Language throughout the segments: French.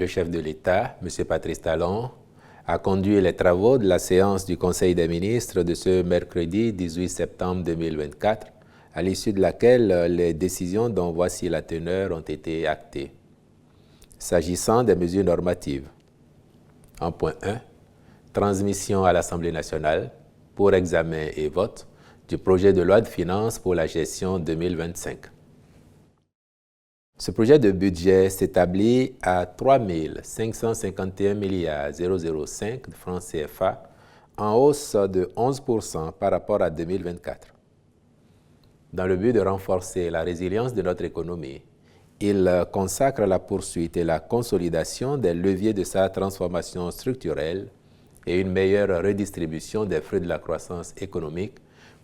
chef de l'État, M. Patrice Talon, a conduit les travaux de la séance du Conseil des ministres de ce mercredi 18 septembre 2024, à l'issue de laquelle les décisions dont voici la teneur ont été actées. S'agissant des mesures normatives, en point 1, transmission à l'Assemblée nationale pour examen et vote du projet de loi de finances pour la gestion 2025. Ce projet de budget s'établit à 3 551 005 de francs CFA, en hausse de 11% par rapport à 2024. Dans le but de renforcer la résilience de notre économie, il consacre la poursuite et la consolidation des leviers de sa transformation structurelle et une meilleure redistribution des fruits de la croissance économique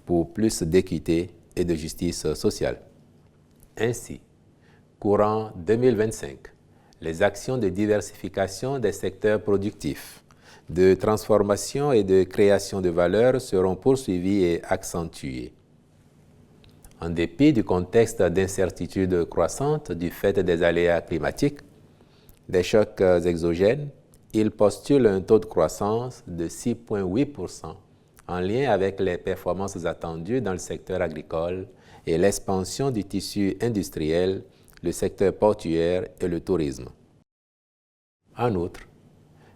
pour plus d'équité et de justice sociale. Ainsi, courant 2025, les actions de diversification des secteurs productifs, de transformation et de création de valeur seront poursuivies et accentuées. En dépit du contexte d'incertitude croissante du fait des aléas climatiques, des chocs exogènes, il postule un taux de croissance de 6,8% en lien avec les performances attendues dans le secteur agricole et l'expansion du tissu industriel, le secteur portuaire et le tourisme. En outre,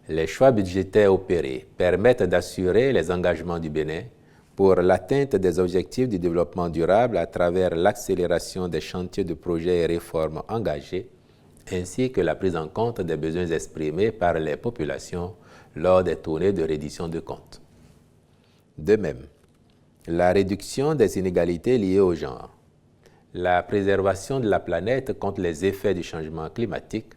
les choix budgétaires opérés permettent d'assurer les engagements du Bénin pour l'atteinte des objectifs du développement durable à travers l'accélération des chantiers de projets et réformes engagés, ainsi que la prise en compte des besoins exprimés par les populations lors des tournées de reddition de comptes. De même, la réduction des inégalités liées au genre, la préservation de la planète contre les effets du changement climatique,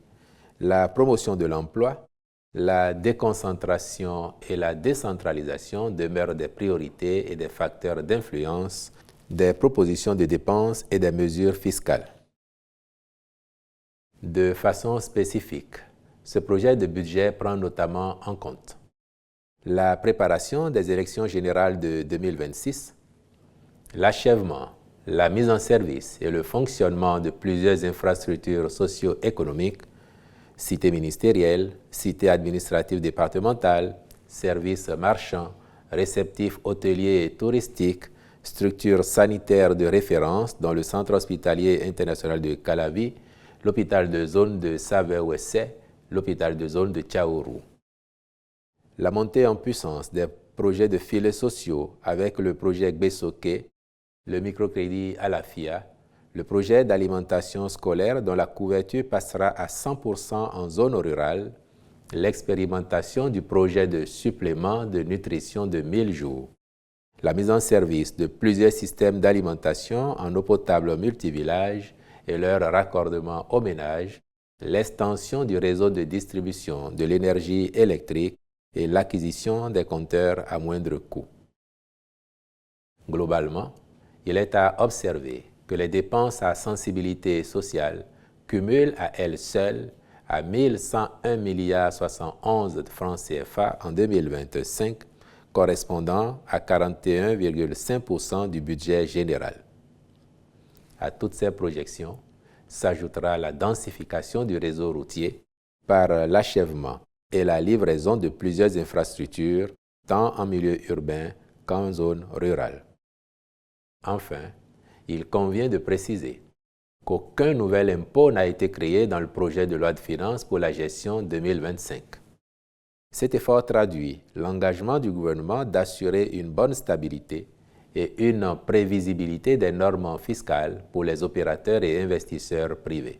la promotion de l'emploi, la déconcentration et la décentralisation demeurent des priorités et des facteurs d'influence des propositions de dépenses et des mesures fiscales. De façon spécifique, ce projet de budget prend notamment en compte la préparation des élections générales de 2026, l'achèvement, la mise en service et le fonctionnement de plusieurs infrastructures socio-économiques, cités ministérielles, cités administratives départementales, services marchands, réceptifs hôteliers et touristiques, structures sanitaires de référence dont le Centre hospitalier international de Calavi, l'hôpital de zone de Savé-Ouessé, l'hôpital de zone de Tchaourou. La montée en puissance des projets de filets sociaux avec le projet Gbesoké, le microcrédit à la FIA, le projet d'alimentation scolaire dont la couverture passera à 100% en zone rurale, l'expérimentation du projet de supplément de nutrition de 1000 jours, la mise en service de plusieurs systèmes d'alimentation en eau potable multivillage et leur raccordement aux ménages, l'extension du réseau de distribution de l'énergie électrique et l'acquisition des compteurs à moindre coût. Globalement, il est à observer que les dépenses à sensibilité sociale cumulent à elles seules à 1101,71 de francs CFA en 2025, correspondant à 41,5% du budget général. À toutes ces projections s'ajoutera la densification du réseau routier par l'achèvement et la livraison de plusieurs infrastructures, tant en milieu urbain qu'en zone rurale. Enfin, il convient de préciser qu'aucun nouvel impôt n'a été créé dans le projet de loi de finances pour la gestion 2025. Cet effort traduit l'engagement du gouvernement d'assurer une bonne stabilité et une prévisibilité des normes fiscales pour les opérateurs et investisseurs privés.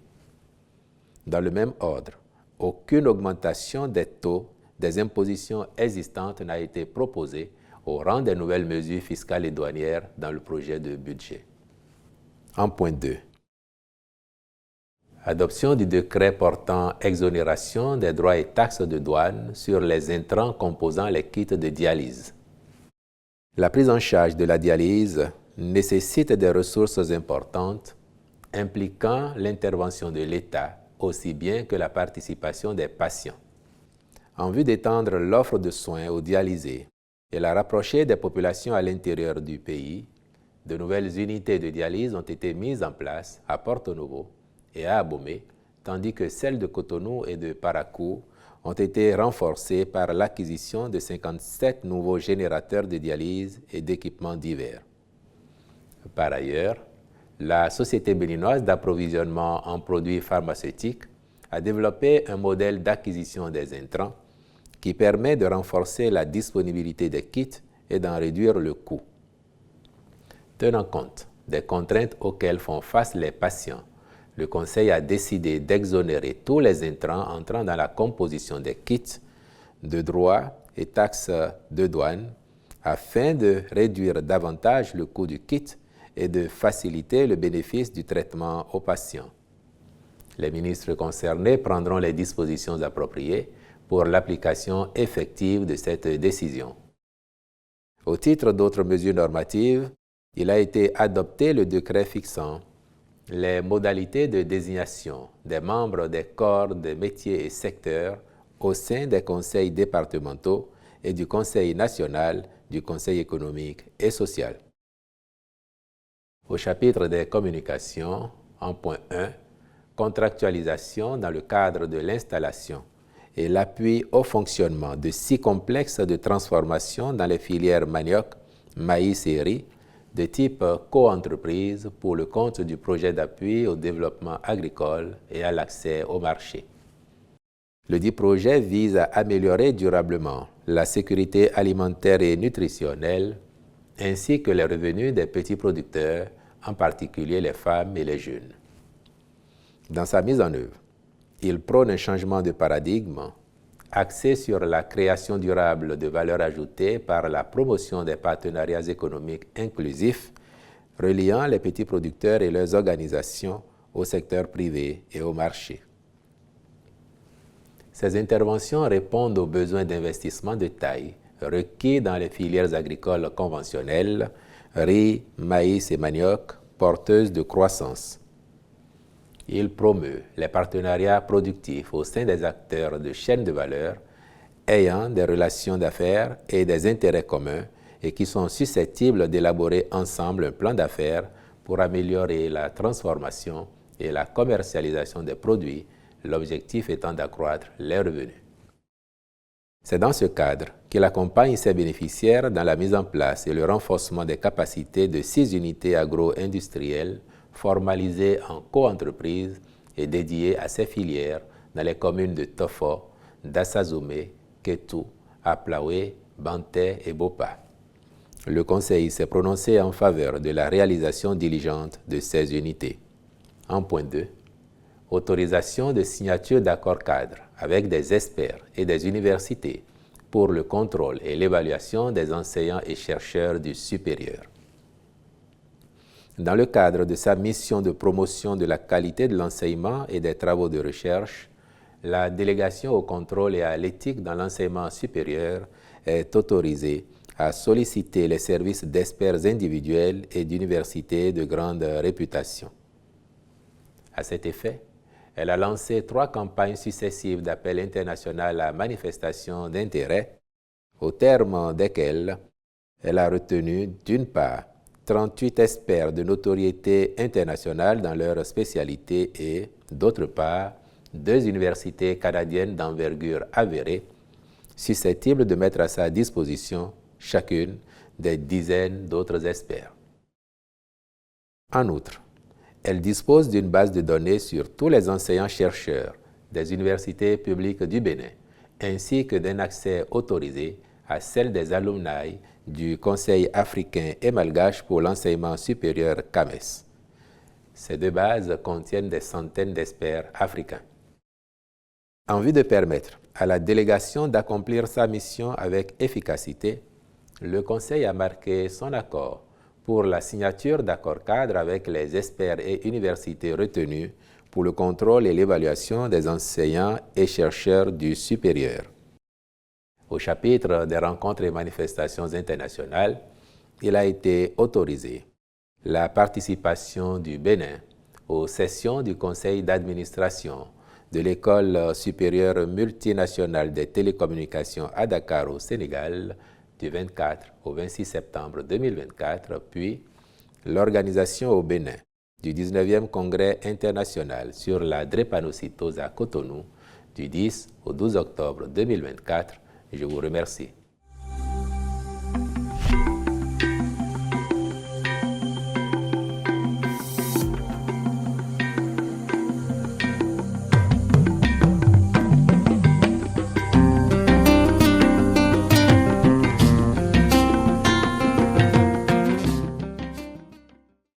Dans le même ordre, aucune augmentation des taux des impositions existantes n'a été proposée au rang des nouvelles mesures fiscales et douanières dans le projet de budget. En point 2. Adoption du décret portant exonération des droits et taxes de douane sur les intrants composant les kits de dialyse. La prise en charge de la dialyse nécessite des ressources importantes impliquant l'intervention de l'État aussi bien que la participation des patients. En vue d'étendre l'offre de soins aux dialysés et la rapprocher des populations à l'intérieur du pays, de nouvelles unités de dialyse ont été mises en place à Porto Novo et à Abomey tandis que celles de Cotonou et de Parakou ont été renforcées par l'acquisition de 57 nouveaux générateurs de dialyse et d'équipements divers. Par ailleurs, la Société béninoise d'approvisionnement en produits pharmaceutiques a développé un modèle d'acquisition des intrants qui permet de renforcer la disponibilité des kits et d'en réduire le coût. Tenant compte des contraintes auxquelles font face les patients, le Conseil a décidé d'exonérer tous les intrants entrant dans la composition des kits de droits et taxes de douane afin de réduire davantage le coût du kit et de faciliter le bénéfice du traitement aux patients. Les ministres concernés prendront les dispositions appropriées pour l'application effective de cette décision. Au titre d'autres mesures normatives, il a été adopté le décret fixant les modalités de désignation des membres des corps de métiers et secteurs au sein des conseils départementaux et du Conseil national du Conseil économique et social. Au chapitre des communications, en point 1, contractualisation dans le cadre de l'installation et l'appui au fonctionnement de 6 complexes de transformation dans les filières manioc, maïs et riz, de type co-entreprise pour le compte du projet d'appui au développement agricole et à l'accès au marché. Le dit projet vise à améliorer durablement la sécurité alimentaire et nutritionnelle, ainsi que les revenus des petits producteurs, en particulier les femmes et les jeunes. Dans sa mise en œuvre, il prône un changement de paradigme axé sur la création durable de valeur ajoutée par la promotion des partenariats économiques inclusifs reliant les petits producteurs et leurs organisations au secteur privé et au marché. Ces interventions répondent aux besoins d'investissement de taille requis dans les filières agricoles conventionnelles, riz, maïs et manioc, porteuses de croissance. Il promeut les partenariats productifs au sein des acteurs de chaînes de valeur ayant des relations d'affaires et des intérêts communs et qui sont susceptibles d'élaborer ensemble un plan d'affaires pour améliorer la transformation et la commercialisation des produits, l'objectif étant d'accroître les revenus. C'est dans ce cadre qu'il accompagne ses bénéficiaires dans la mise en place et le renforcement des capacités de 6 unités agro-industrielles formalisées en co-entreprise et dédiées à ces filières dans les communes de Tofo, d'Assazomé, Kétou, Aplaoué, Banté et Bopa. Le Conseil s'est prononcé en faveur de la réalisation diligente de ces unités. En point 2, autorisation de signature d'accords cadres avec des experts et des universités pour le contrôle et l'évaluation des enseignants et chercheurs du supérieur. Dans le cadre de sa mission de promotion de la qualité de l'enseignement et des travaux de recherche, la délégation au contrôle et à l'éthique dans l'enseignement supérieur est autorisée à solliciter les services d'experts individuels et d'universités de grande réputation. À cet effet, elle a lancé 3 campagnes successives d'appel international à manifestation d'intérêt, au terme desquelles elle a retenu, d'une part, 38 experts de notoriété internationale dans leur spécialité et, d'autre part, 2 universités canadiennes d'envergure avérée, susceptibles de mettre à sa disposition, chacune, des dizaines d'autres experts. En outre, elle dispose d'une base de données sur tous les enseignants-chercheurs des universités publiques du Bénin, ainsi que d'un accès autorisé à celle des alumni du Conseil africain et malgache pour l'enseignement supérieur CAMES. Ces 2 bases contiennent des centaines d'experts africains. En vue de permettre à la délégation d'accomplir sa mission avec efficacité, le Conseil a marqué son accord pour la signature d'accords cadres avec les experts et universités retenus pour le contrôle et l'évaluation des enseignants et chercheurs du supérieur. Au chapitre des rencontres et manifestations internationales, il a été autorisé la participation du Bénin aux sessions du conseil d'administration de l'École supérieure multinationale des télécommunications à Dakar au Sénégal du 24 au 26 septembre 2024, puis l'organisation au Bénin du 19e Congrès international sur la drépanocytose à Cotonou du 10 au 12 octobre 2024. Je vous remercie.